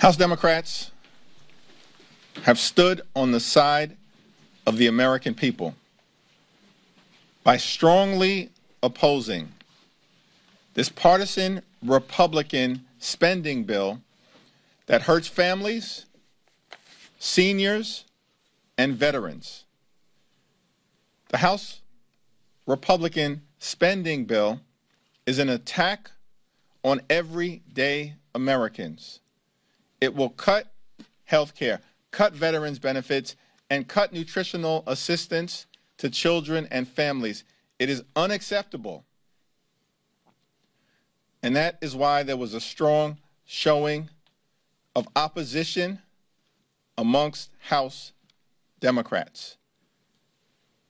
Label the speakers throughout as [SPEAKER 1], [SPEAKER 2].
[SPEAKER 1] House Democrats have stood on the side of the American people by strongly opposing this partisan Republican spending bill that hurts families, seniors, and veterans. The House Republican spending bill is an attack on everyday Americans. It will cut health care, cut veterans benefits, and cut nutritional assistance to children and families. It is unacceptable. And that is why there was a strong showing of opposition amongst House Democrats.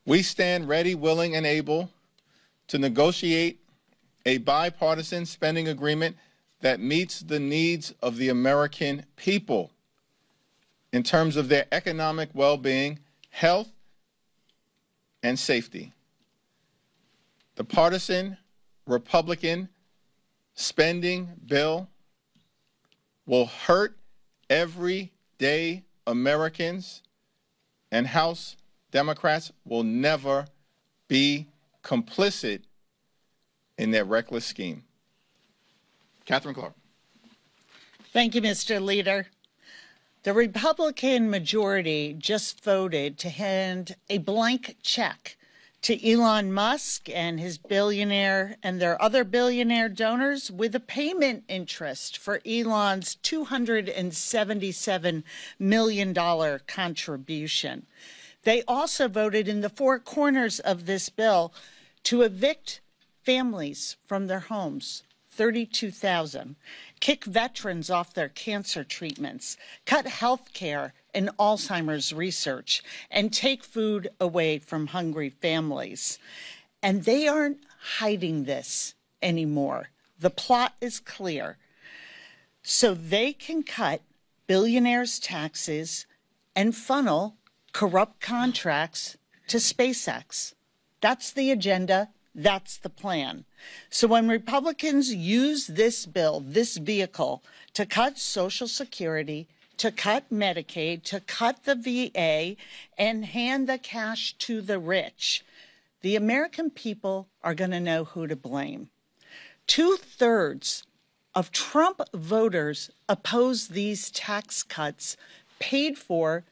[SPEAKER 1] We stand ready, willing, and able to negotiate a bipartisan spending agreement that meets the needs of the American people in terms of their economic well-being, health, and safety. The partisan Republican spending bill will hurt everyday Americans, and House Democrats will never be complicit in their reckless scheme. Catherine Clark.
[SPEAKER 2] Thank you, Mr. Leader. The Republican majority just voted to hand a blank check to Elon Musk and his billionaire and their other billionaire donors with a payment interest for Elon's $277 million contribution. They also voted in the four corners of this bill to evict families from their homes, 32,000, kick veterans off their cancer treatments, cut health care and Alzheimer's research, and take food away from hungry families. And they aren't hiding this anymore. The plot is clear. So they can cut billionaires' taxes and funnel corrupt contracts to SpaceX. That's the agenda. That's the plan. So when Republicans use this bill, this vehicle, to cut Social Security, to cut Medicaid, to cut the VA, and hand the cash to the rich, the American people are going to know who to blame. 2/3 of Trump voters oppose these tax cuts paid for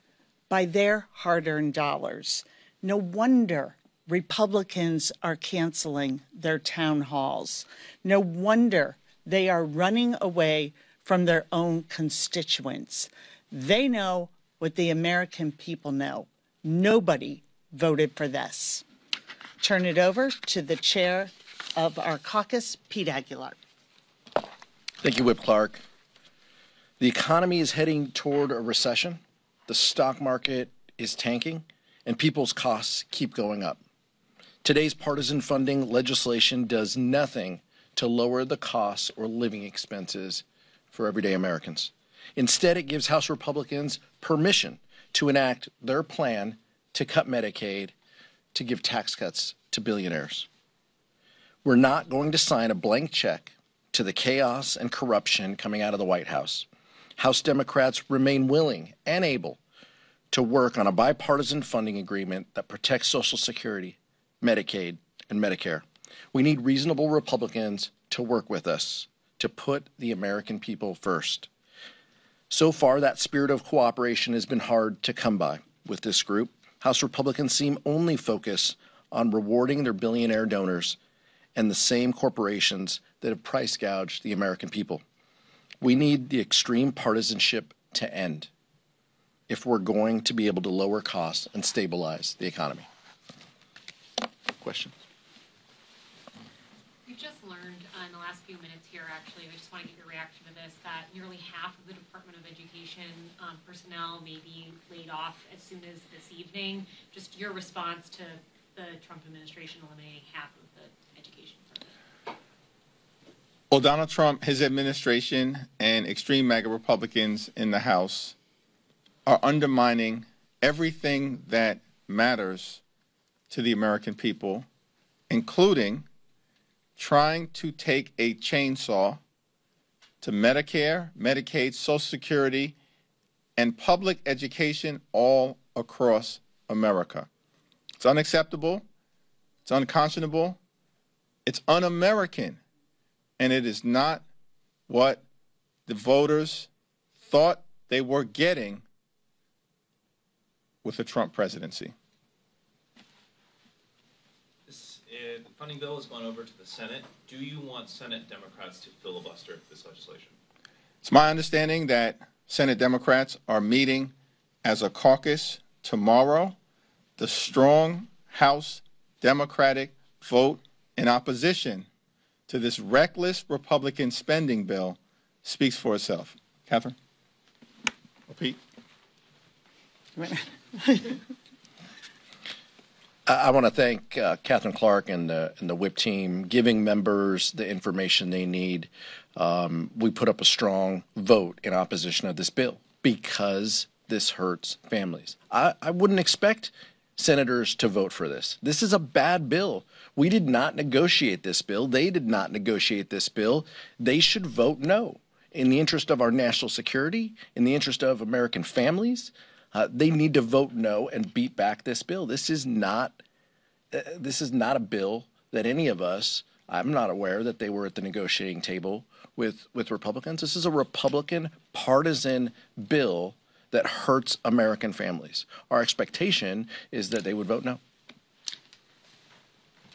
[SPEAKER 2] by their hard-earned dollars. No wonder Republicans are canceling their town halls. No wonder they are running away from their own constituents. They know what the American people know. Nobody voted for this. Turn it over to the chair of our caucus, Pete Aguilar.
[SPEAKER 3] Thank you, Whip Clark. The economy is heading toward a recession. The stock market is tanking, and people's costs keep going up. Today's partisan funding legislation does nothing to lower the costs or living expenses for everyday Americans. Instead, it gives House Republicans permission to enact their plan to cut Medicaid, to give tax cuts to billionaires. We're not going to sign a blank check to the chaos and corruption coming out of the White House. House Democrats remain willing and able to work on a bipartisan funding agreement that protects Social Security, Medicaid, and Medicare. We need reasonable Republicans to work with us to put the American people first. So far, that spirit of cooperation has been hard to come by with this group. House Republicans seem only focused on rewarding their billionaire donors and the same corporations that have price gouged the American people. We need the extreme partisanship to end if we're going to be able to lower costs and stabilize the economy. Question.
[SPEAKER 4] We've just learned in the last few minutes here, actually, we just want to get your reaction to this, that nearly half of the Department of Education personnel may be laid off as soon as this evening. Just your response to the Trump administration eliminating half of the education service.
[SPEAKER 1] Well, Donald Trump, his administration, and extreme MAGA Republicans in the House are undermining everything that matters to the American people, including trying to take a chainsaw to Medicare, Medicaid, Social Security, and public education all across America. It's unacceptable, it's unconscionable, it's un-American, and it is not what the voters thought they were getting with the Trump presidency.
[SPEAKER 5] The funding bill has gone over to the Senate. Do you want Senate Democrats to filibuster this legislation?
[SPEAKER 1] It's my understanding that Senate Democrats are meeting as a caucus tomorrow. The strong House Democratic vote in opposition to this reckless Republican spending bill speaks for itself. Catherine? Or Pete?
[SPEAKER 3] I want to thank Catherine Clark and the whip team giving members the information they need. We put up a strong vote in opposition of this bill because this hurts families. I wouldn't expect senators to vote for this. This is a bad bill. We did not negotiate this bill. They did not negotiate this bill. They should vote no. In the interest of our national security, in the interest of American families, they need to vote no and beat back this bill. This is not a bill that any of us, I'm not aware that they were at the negotiating table with Republicans. This is a Republican partisan bill that hurts American families. Our expectation is that they would vote no.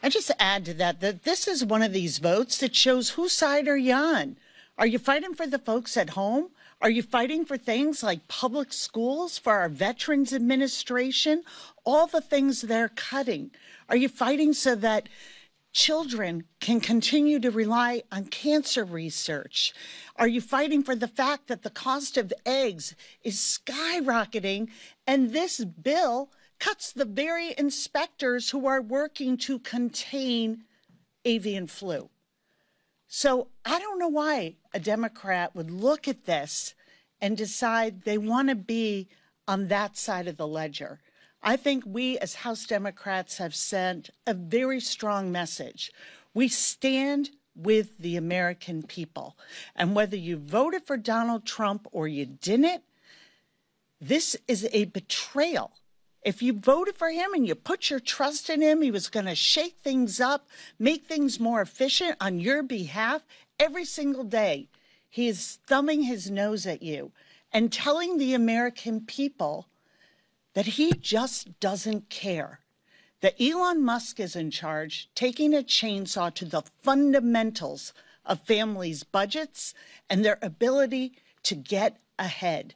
[SPEAKER 2] I just add to that this is one of these votes that shows whose side are you on. Are you fighting for the folks at home? Are you fighting for things like public schools, for our Veterans Administration, all the things they're cutting? Are you fighting so that children can continue to rely on cancer research? Are you fighting for the fact that the cost of eggs is skyrocketing and this bill cuts the very inspectors who are working to contain avian flu? So I don't know why a Democrat would look at this and decide they want to be on that side of the ledger. I think we as House Democrats have sent a very strong message. We stand with the American people. And whether you voted for Donald Trump or you didn't, this is a betrayal. If you voted for him and you put your trust in him, he was going to shake things up, make things more efficient on your behalf. Every single day, he is thumbing his nose at you and telling the American people that he just doesn't care. That Elon Musk is in charge, taking a chainsaw to the fundamentals of families' budgets and their ability to get ahead.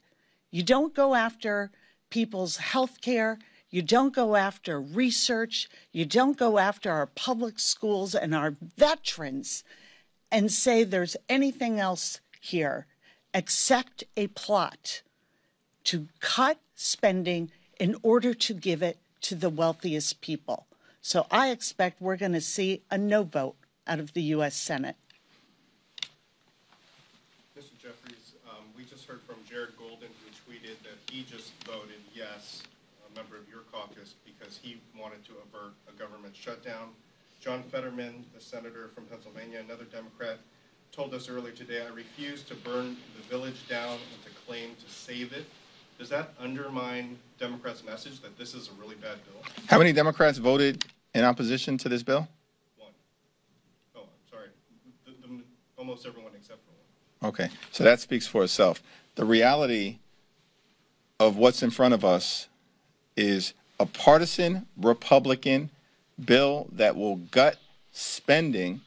[SPEAKER 2] You don't go after people's health care. You don't go after research. You don't go after our public schools and our veterans and say there's anything else here except a plot to cut spending in order to give it to the wealthiest people. So I expect we're going to see a no vote out of the U.S. Senate.
[SPEAKER 6] Mr. Jeffries, we just heard from Jared Golden, who tweeted that he just voted yes, a member of your caucus, because he wanted to avert a government shutdown. John Fetterman, the senator from Pennsylvania, another Democrat, told us earlier today, I refuse to burn the village down and to claim to save it. Does that undermine Democrats' message that this is a really bad bill?
[SPEAKER 1] How many Democrats voted in opposition to this bill?
[SPEAKER 6] One. Oh, I'm sorry. Almost everyone except for one.
[SPEAKER 1] Okay, so that speaks for itself. The reality of what's in front of us is a partisan Republican bill that will gut spending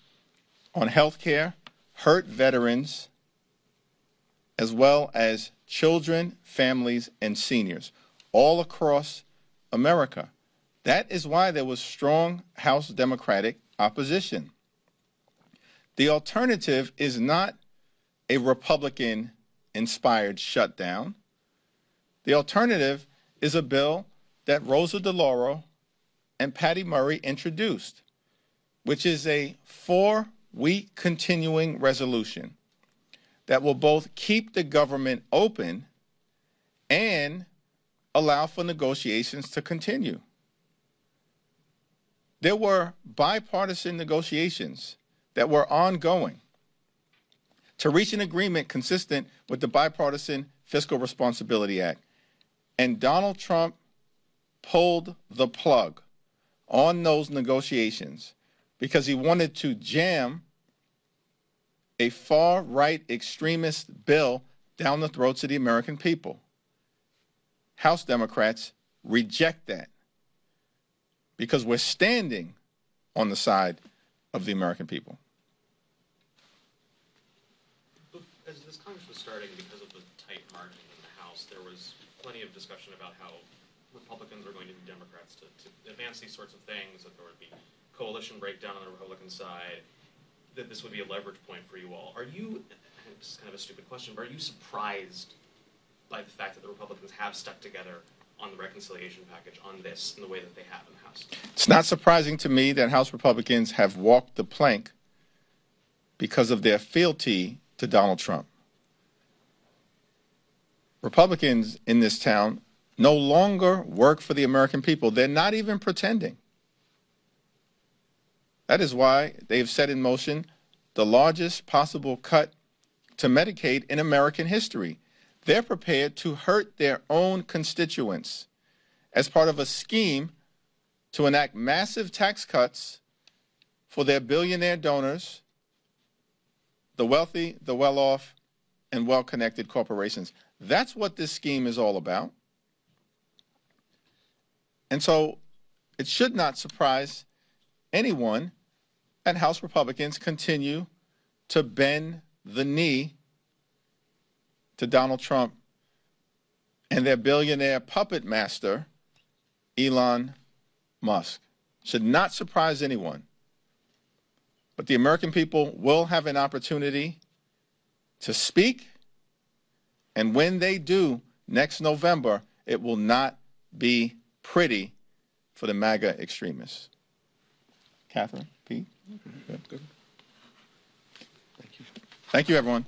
[SPEAKER 1] on health care, hurt veterans, as well as children, families, and seniors all across America. That is why there was strong House Democratic opposition. The alternative is not a Republican-inspired shutdown. The alternative is a bill that Rosa DeLauro and Patty Murray introduced, which is a 4-week continuing resolution that will both keep the government open and allow for negotiations to continue. There were bipartisan negotiations that were ongoing. to reach an agreement consistent with the Bipartisan Fiscal Responsibility Act. And Donald Trump pulled the plug on those negotiations because he wanted to jam a far-right extremist bill down the throats of the American people. House Democrats reject that because we're standing on the side of the American people.
[SPEAKER 7] As this Congress was starting, because of the tight margin in the House, there was plenty of discussion about how Republicans are going to need Democrats to advance these sorts of things, that there would be coalition breakdown on the Republican side, that this would be a leverage point for you all. Are you, this is kind of a stupid question, but are you surprised by the fact that the Republicans have stuck together on the reconciliation package on this in the way that they have in the House?
[SPEAKER 1] It's not surprising to me that House Republicans have walked the plank because of their fealty to Donald Trump. Republicans in this town no longer work for the American people. They're not even pretending. That is why they've set in motion the largest possible cut to Medicaid in American history. They're prepared to hurt their own constituents as part of a scheme to enact massive tax cuts for their billionaire donors, the wealthy, the well-off, and well-connected corporations. That's what this scheme is all about. And so it should not surprise anyone that House Republicans continue to bend the knee to Donald Trump and their billionaire puppet master, Elon Musk. Should not surprise anyone. But the American people will have an opportunity to speak, and when they do next November, it will not be pretty for the MAGA extremists. Catherine, Pete? Good. Thank you. Thank you, everyone.